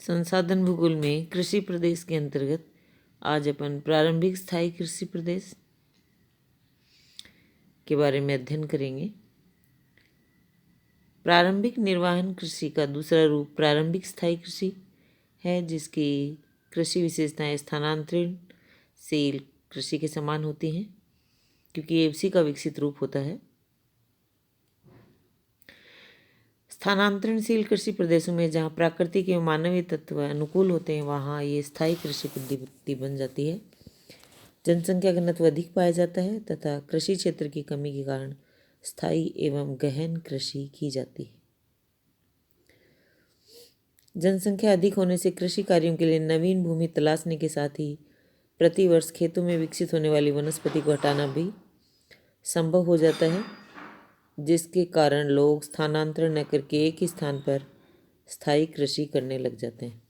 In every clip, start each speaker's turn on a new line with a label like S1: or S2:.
S1: संसाधन भूगोल में कृषि प्रदेश के अंतर्गत आज अपन प्रारंभिक स्थायी कृषि प्रदेश के बारे में अध्ययन करेंगे। प्रारंभिक निर्वहन कृषि का दूसरा रूप प्रारंभिक स्थायी कृषि है, जिसकी कृषि विशेषताएं स्थानांतरणशील कृषि के समान होती हैं, क्योंकि ये उसी का विकसित रूप होता है। स्थानांतरणशील कृषि प्रदेशों में जहाँ प्राकृतिक एवं मानवीय तत्व अनुकूल होते हैं, वहाँ ये स्थायी कृषि पद्धति बन जाती है। जनसंख्या घनत्व अधिक पाया जाता है तथा कृषि क्षेत्र की कमी के कारण स्थायी एवं गहन कृषि की जाती है। जनसंख्या अधिक होने से कृषि कार्यों के लिए नवीन भूमि तलाशने के साथ ही प्रतिवर्ष खेतों में विकसित होने वाली वनस्पति को हटाना भी संभव हो जाता है, जिसके कारण लोग स्थानांतरण न करके एक ही स्थान पर स्थायी कृषि करने लग जाते हैं।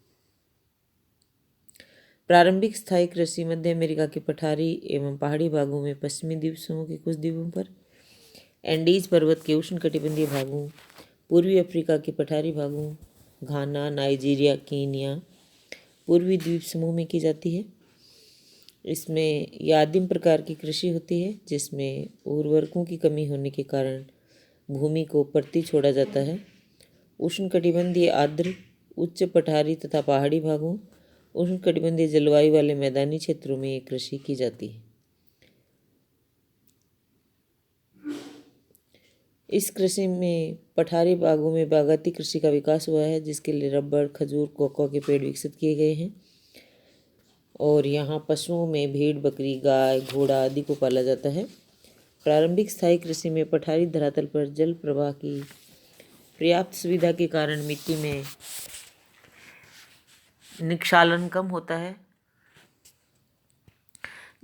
S1: प्रारंभिक स्थायी कृषि मध्य अमेरिका के पठारी एवं पहाड़ी भागों में, पश्चिमी द्वीप समूह के कुछ द्वीपों पर, एंडीज पर्वत के उष्णकटिबंधीय भागों, पूर्वी अफ्रीका के पठारी भागों, घाना, नाइजीरिया, कीनिया, पूर्वी द्वीप समूह में की जाती है। इसमें यह आदिम प्रकार की कृषि होती है, जिसमें उर्वरकों की कमी होने के कारण भूमि को परती छोड़ा जाता है। उष्णकटिबंधीय आर्द्र, उच्च पठारी तथा पहाड़ी भागों, उष्णकटिबंधीय जलवायु वाले मैदानी क्षेत्रों में ये कृषि की जाती है। इस कृषि में पठारी भागों में बागायती कृषि का विकास हुआ है, जिसके लिए रबर, खजूर, कोको के पेड़ विकसित किए गए हैं। और यहाँ पशुओं में भेड़, बकरी, गाय, घोड़ा आदि को पाला जाता है। प्रारंभिक स्थायी कृषि में पठारी धरातल पर जल प्रवाह की पर्याप्त सुविधा के कारण मिट्टी में निक्षालन कम होता है,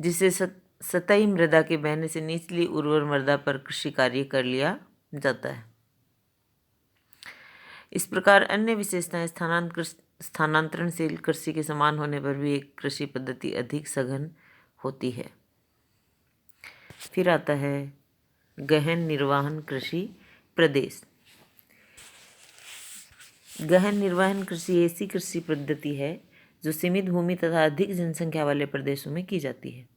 S1: जिससे सतही मृदा के बहने से निचली उर्वर मृदा पर कृषि कार्य कर लिया जाता है। इस प्रकार अन्य विशेषताएं स्थानांतरणशील कृषि के समान होने पर भी एक कृषि पद्धति अधिक सघन होती है। फिर आता है गहन निर्वहन कृषि प्रदेश। गहन निर्वहन कृषि ऐसी कृषि पद्धति है जो सीमित भूमि तथा अधिक जनसंख्या वाले प्रदेशों में की जाती है।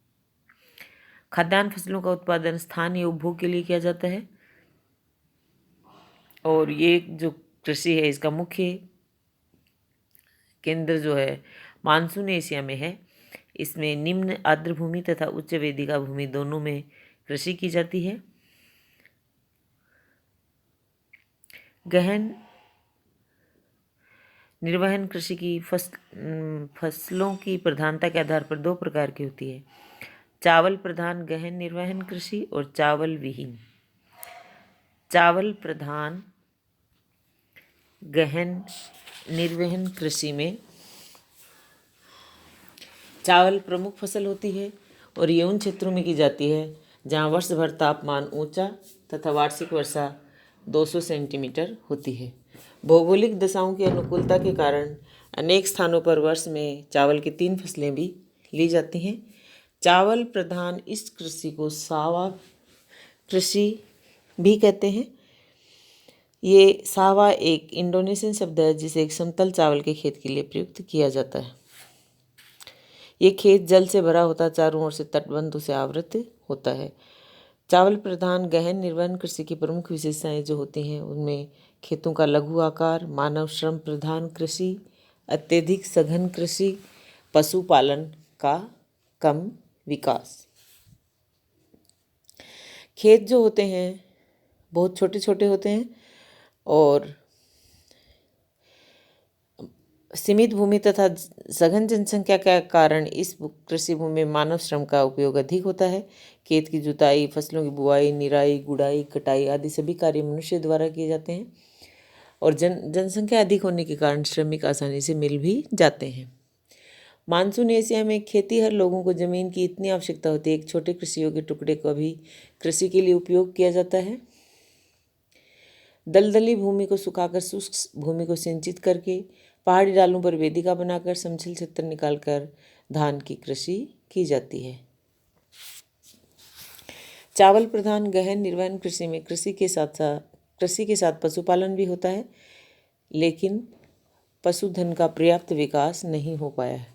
S1: खाद्यान्न फसलों का उत्पादन स्थानीय उपभोग के लिए किया जाता है, और ये जो कृषि है इसका मुख्य केंद्र जो है मानसून एशिया में है। इसमें निम्न आर्द्र भूमि तथा उच्च वेदिका भूमि दोनों में कृषि की जाती है। गहन निर्वहन कृषि की फसलों की प्रधानता के आधार पर दो प्रकार की होती है: चावल प्रधान गहन निर्वहन कृषि और चावल विहीन। चावल प्रधान गहन निर्वहन कृषि में चावल प्रमुख फसल होती है, और ये उन क्षेत्रों में की जाती है जहाँ वर्ष भर तापमान ऊंचा तथा वार्षिक वर्षा 200 सेंटीमीटर होती है। भौगोलिक दशाओं की अनुकूलता के कारण अनेक स्थानों पर वर्ष में चावल की 3 फसलें भी ली जाती हैं। चावल प्रधान इस कृषि को सावा कृषि भी कहते हैं। ये सावा एक इंडोनेशियन शब्द है, जिसे एक समतल चावल के खेत के लिए प्रयुक्त किया जाता है। ये खेत जल से भरा होता, चारों ओर से तटबंधों से आवृत होता है। चावल प्रधान गहन निर्वहन कृषि की प्रमुख विशेषताएं जो होती हैं, उनमें खेतों का लघु आकार, मानव श्रम प्रधान कृषि, अत्यधिक सघन कृषि, पशुपालन का कम विकास। खेत जो होते हैं बहुत छोटे छोटे होते हैं, और सीमित भूमि तथा सघन जनसंख्या के कारण इस कृषि भूमि में मानव श्रम का उपयोग अधिक होता है। खेत की जुताई, फसलों की बुआई, निराई, गुड़ाई, कटाई आदि सभी कार्य मनुष्य द्वारा किए जाते हैं, और जनसंख्या अधिक होने के कारण श्रमिक आसानी से मिल भी जाते हैं। मानसून एशिया में खेती हर लोगों को ज़मीन की इतनी आवश्यकता होती है, एक छोटे कृषि योग्य टुकड़े का भी कृषि के लिए उपयोग किया जाता है। दलदली भूमि को सुखाकर शुष्क भूमि को सिंचित करके पहाड़ी डालों पर वेदिका बनाकर समतल क्षेत्र निकालकर धान की कृषि की जाती है। चावल प्रधान गहन निर्वहन कृषि में कृषि के साथ पशुपालन भी होता है, लेकिन पशुधन का पर्याप्त विकास नहीं हो पाया है।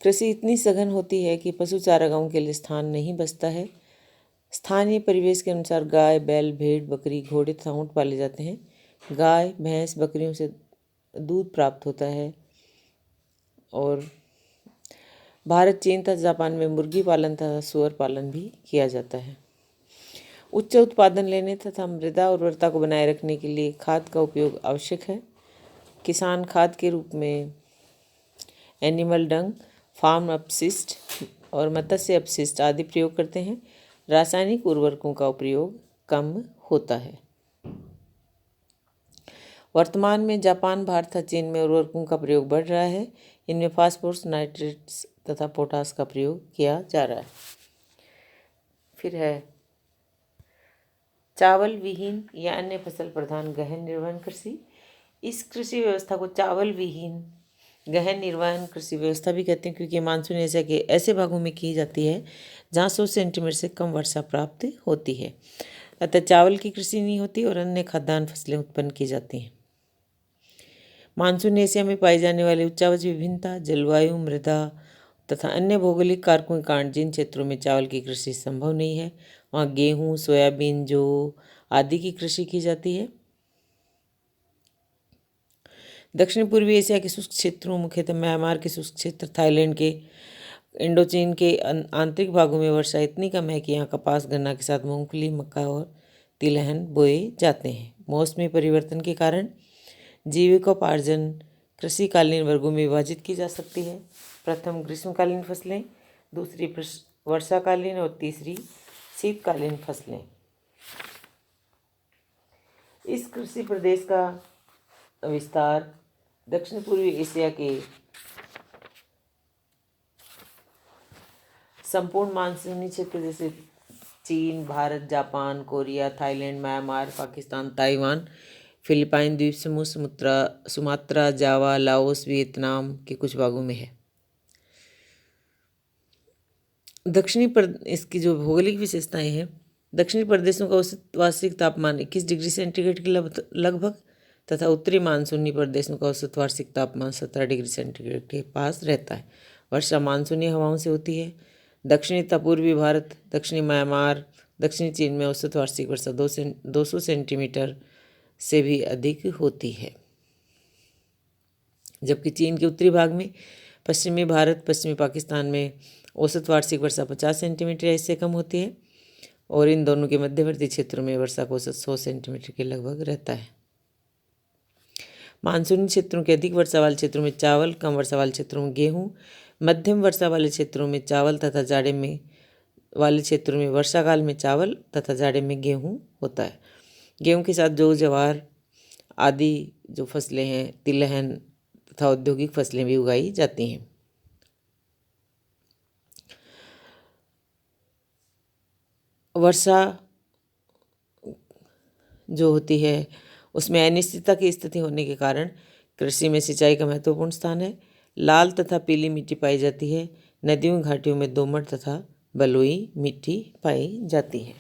S1: कृषि इतनी सघन होती है कि पशु चारागाहों के लिए स्थान नहीं बचता है। स्थानीय परिवेश के अनुसार गाय, बैल, भेड़, बकरी, घोड़े तथा ऊँट पाले जाते हैं। गाय, भैंस, बकरियों से दूध प्राप्त होता है और भारत, चीन तथा जापान में मुर्गी पालन तथा सूअर पालन भी किया जाता है। उच्च उत्पादन लेने तथा मृदा उर्वरता को बनाए रखने के लिए खाद का उपयोग आवश्यक है। किसान खाद के रूप में एनिमल डंग, फार्म अपशिष्ट और मत्स्य अपशिष्ट आदि प्रयोग करते हैं। रासायनिक उर्वरकों का उपयोग कम होता है। वर्तमान में जापान, भारत तथा चीन में उर्वरकों का प्रयोग बढ़ रहा है। इनमें फास्फोरस, नाइट्रेट्स तथा पोटास का प्रयोग किया जा रहा है। फिर है चावल विहीन या अन्य फसल प्रधान गहन निर्वहन कृषि। इस कृषि व्यवस्था को चावल विहीन गहन निर्वहन कृषि व्यवस्था भी कहते हैं, क्योंकि मानसून एशिया के ऐसे भागों में की जाती है जहाँ 100 सेंटीमीटर से कम वर्षा प्राप्त होती है। अतः चावल की कृषि नहीं होती और अन्य खाद्यान्न फसलें उत्पन्न की जाती हैं। मानसून एशिया में पाई जाने वाली उच्चावच विभिन्नता, जलवायु, मृदा तथा अन्य भौगोलिक कारकों के कारण जिन क्षेत्रों में चावल की कृषि संभव नहीं है, वहाँ गेहूँ, सोयाबीन, जौ आदि की कृषि की जाती है। दक्षिण पूर्वी एशिया के शुष्क क्षेत्रों, मुख्यतः म्यांमार के शुष्क क्षेत्र, थाईलैंड के, इंडोचीन के आंतरिक भागों में वर्षा इतनी कम है कि यहाँ कपास, गन्ना के साथ मूंगफली, मक्का और तिलहन बोए जाते हैं। मौसमी परिवर्तन के कारण जीविकोपार्जन कृषिकालीन वर्गों में विभाजित की जा सकती है। प्रथम ग्रीष्मकालीन फसलें, दूसरी वर्षाकालीन और तीसरी शीतकालीन फसलें। इस कृषि प्रदेश का विस्तार दक्षिण पूर्वी एशिया के संपूर्ण मानसूनी क्षेत्र जैसे चीन, Bharat, Japan, Korea, Thailand, Myanmar, Pakistan, Taiwan, Philippine द्वीप समूह, सुमात्रा, जावा, लाओस, वियतनाम के कुछ भागों में है। इसकी जो भौगोलिक विशेषताएं हैं, दक्षिणी प्रदेशों का औसत वार्षिक तापमान 21 डिग्री सेंटीग्रेड के लगभग तथा उत्तरी मानसूनी प्रदेशों का औसत वार्षिक तापमान 17 डिग्री सेंटीग्रेड के पास रहता है। वर्षा मानसूनी हवाओं से होती है। दक्षिणी तथा पूर्वी भारत, दक्षिणी म्यांमार, दक्षिणी चीन में औसत वार्षिक वर्षा 200 सेंटीमीटर से भी अधिक होती है, जबकि चीन के उत्तरी भाग में, पश्चिमी भारत, पश्चिमी पाकिस्तान में औसत वार्षिक वर्षा 50 सेंटीमीटर या इससे कम होती है और इन दोनों के मध्यवर्ती क्षेत्रों में वर्षा का औसत 100 सेंटीमीटर के लगभग रहता है। मानसूनी क्षेत्रों के अधिक वर्षा वाले क्षेत्रों में चावल, कम वर्षा वाले क्षेत्रों में गेहूँ, मध्यम वर्षा वाले क्षेत्रों में चावल तथा जाड़े में वाले क्षेत्रों में वर्षाकाल में चावल तथा जाड़े में गेहूँ होता है। गेहूँ के साथ जौ, ज्वार आदि जो फसलें हैं, तिलहन तथा औद्योगिक फसलें भी उगाई जाती हैं। वर्षा जो होती है उसमें अनिश्चितता की स्थिति होने के कारण कृषि में सिंचाई का महत्वपूर्ण स्थान है। लाल तथा पीली मिट्टी पाई जाती है। नदियों, घाटियों में दोमट तथा बलुई मिट्टी पाई जाती है।